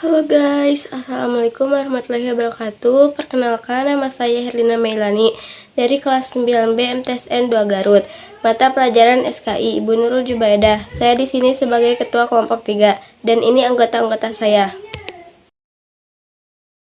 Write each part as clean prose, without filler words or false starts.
Halo guys, Assalamualaikum warahmatullahi wabarakatuh. Perkenalkan, nama saya Herlina Meilani dari kelas 9B MTSN 2 Garut. Mata pelajaran SKI Ibu Nurul Jubaidah. Saya di sini sebagai ketua kelompok 3 dan ini anggota-anggota saya.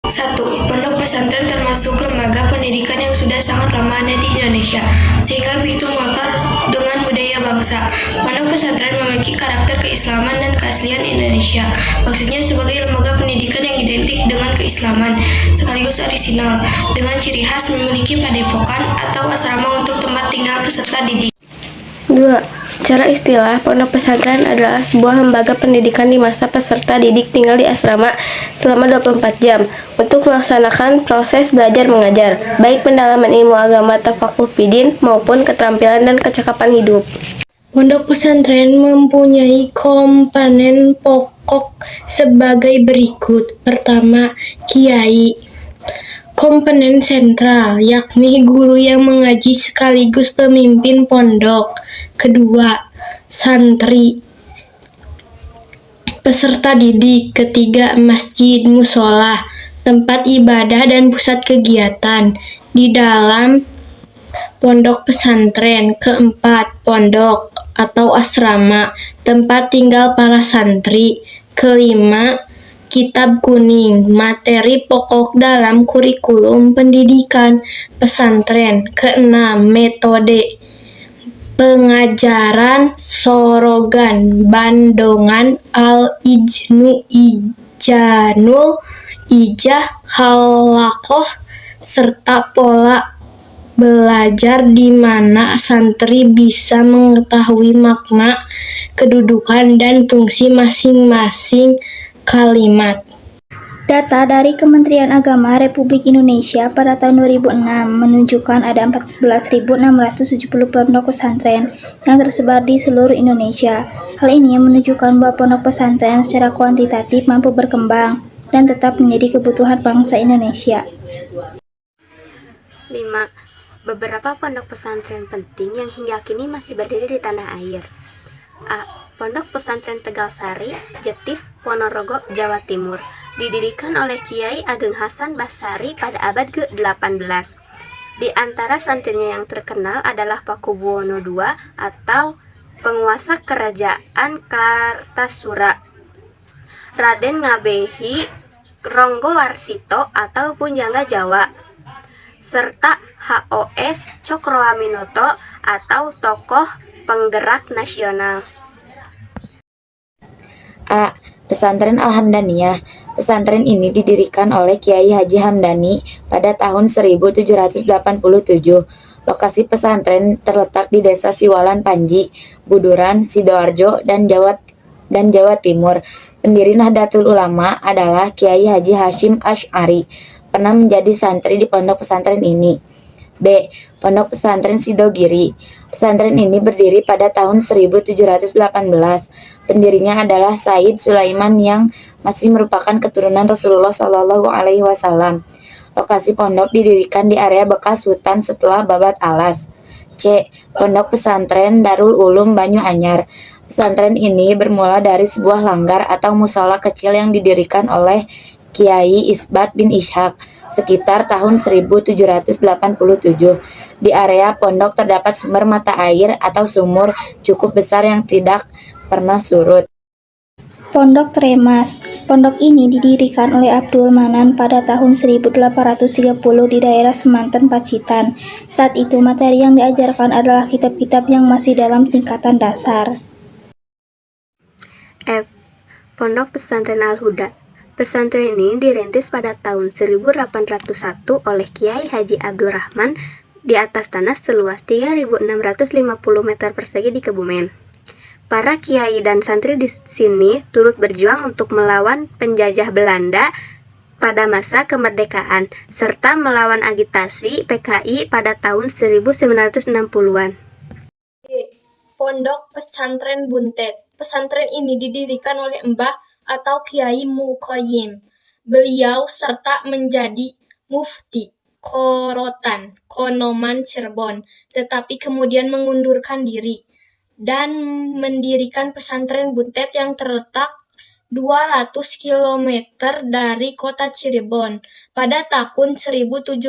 1. Pondok pesantren termasuk lembaga pendidikan yang sudah sangat lama ada di Indonesia, sehingga begitu mengakar dengan budaya bangsa. Pondok pesantren memiliki karakter keislaman dan keaslian Indonesia, maksudnya sebagai lembaga pendidikan yang identik dengan keislaman, sekaligus orisinal, dengan ciri khas memiliki padepokan atau asrama untuk tempat tinggal peserta didik. 2. Secara istilah, pondok pesantren adalah sebuah lembaga pendidikan di masa peserta didik tinggal di asrama selama 24 jam untuk melaksanakan proses belajar mengajar, baik pendalaman ilmu agama tafakuh fidin maupun keterampilan dan kecakapan hidup. Pondok pesantren mempunyai komponen pokok sebagai berikut. Pertama, kiai. Komponen sentral, yakni guru yang mengaji sekaligus pemimpin pondok. Kedua, santri. Peserta didik. Ketiga, masjid, musola, tempat ibadah dan pusat kegiatan di dalam pondok pesantren. Keempat, pondok atau asrama, tempat tinggal para santri. Kelima, kitab kuning, materi pokok dalam kurikulum pendidikan pesantren. Keenam, metode pengajaran sorogan, bandongan, al-ijnu, ijanul, ijah, halakoh, serta pola belajar di mana santri bisa mengetahui makna, kedudukan, dan fungsi masing-masing kalimat. Data dari Kementerian Agama Republik Indonesia pada tahun 2006 menunjukkan ada 14.670 pondok pesantren yang tersebar di seluruh Indonesia. Hal ini menunjukkan bahwa pondok pesantren secara kuantitatif mampu berkembang dan tetap menjadi kebutuhan bangsa Indonesia. 5. Beberapa pondok pesantren penting yang hingga kini masih berdiri di tanah air. A. Pondok Pesantren Tegal Sari, Jetis, Ponorogo, Jawa Timur, didirikan oleh Kiai Ageng Hasan Basari pada abad ke-18. Di antara santrinya yang terkenal adalah Pakubuwono II atau penguasa kerajaan Kartasura, Raden Ngabehi Ronggowarsito atau Punjangga Jawa, serta HOS Cokroaminoto atau tokoh penggerak nasional. A. Pesantren Al-Hamdaniyah. Pesantren ini didirikan oleh Kiai Haji Hamdani pada tahun 1787. Lokasi pesantren terletak di Desa Siwalan Panji, Buduran, Sidoarjo, dan Jawa Timur. Pendiri Nahdlatul Ulama adalah Kiai Haji Hashim Asy'ari, pernah menjadi santri di pondok pesantren ini. B. Pondok Pesantren Sidogiri. Pesantren ini berdiri pada tahun 1718. Pendirinya adalah Said Sulaiman yang masih merupakan keturunan Rasulullah SAW. Lokasi pondok didirikan di area bekas hutan setelah babat alas. C. Pondok Pesantren Darul Ulum Banyuanyar. Pesantren ini bermula dari sebuah langgar atau musola kecil yang didirikan oleh Kiai Isbat bin Ishaq sekitar tahun 1787. Di area pondok terdapat sumber mata air atau sumur cukup besar yang tidak pernah surut. Pondok Tremas. Pondok ini didirikan oleh Abdul Manan pada tahun 1830 di daerah Semanten, Pacitan. Saat itu materi yang diajarkan adalah kitab-kitab yang masih dalam tingkatan dasar. F. Pondok Pesantren Al-Huda. Pesantren ini dirintis pada tahun 1801 oleh Kiai Haji Abdurrahman di atas tanah seluas 3.650 meter persegi di Kebumen. Para kiai dan santri di sini turut berjuang untuk melawan penjajah Belanda pada masa kemerdekaan, serta melawan agitasi PKI pada tahun 1960-an. Pondok Pesantren Buntet. Pesantren ini didirikan oleh Mbah atau Kiai Muqayyim. Beliau serta menjadi mufti Korotan, Konoman Cirebon, tetapi kemudian mengundurkan diri dan mendirikan pesantren Buntet yang terletak 200 km dari kota Cirebon pada tahun 1750.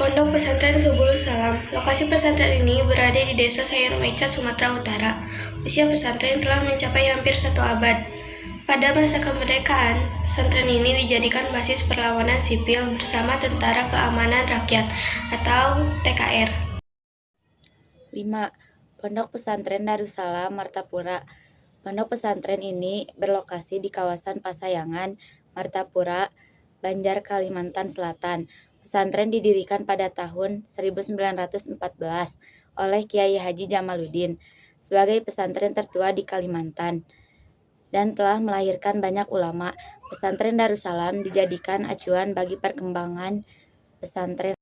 Pondok Pesantren Subulus Salam. Lokasi pesantren ini berada di Desa Sayur Mecat, Sumatera Utara. Usia pesantren telah mencapai hampir 1 abad. Pada masa kemerdekaan, pesantren ini dijadikan basis perlawanan sipil bersama Tentara Keamanan Rakyat atau TKR. 5. Pondok Pesantren Darussalam Martapura. Pondok pesantren ini berlokasi di kawasan Pasayangan, Martapura, Banjar, Kalimantan Selatan. Pesantren didirikan pada tahun 1914 oleh Kiai Haji Jamaluddin sebagai pesantren tertua di Kalimantan dan telah melahirkan banyak ulama. Pesantren Darussalam dijadikan acuan bagi perkembangan pesantren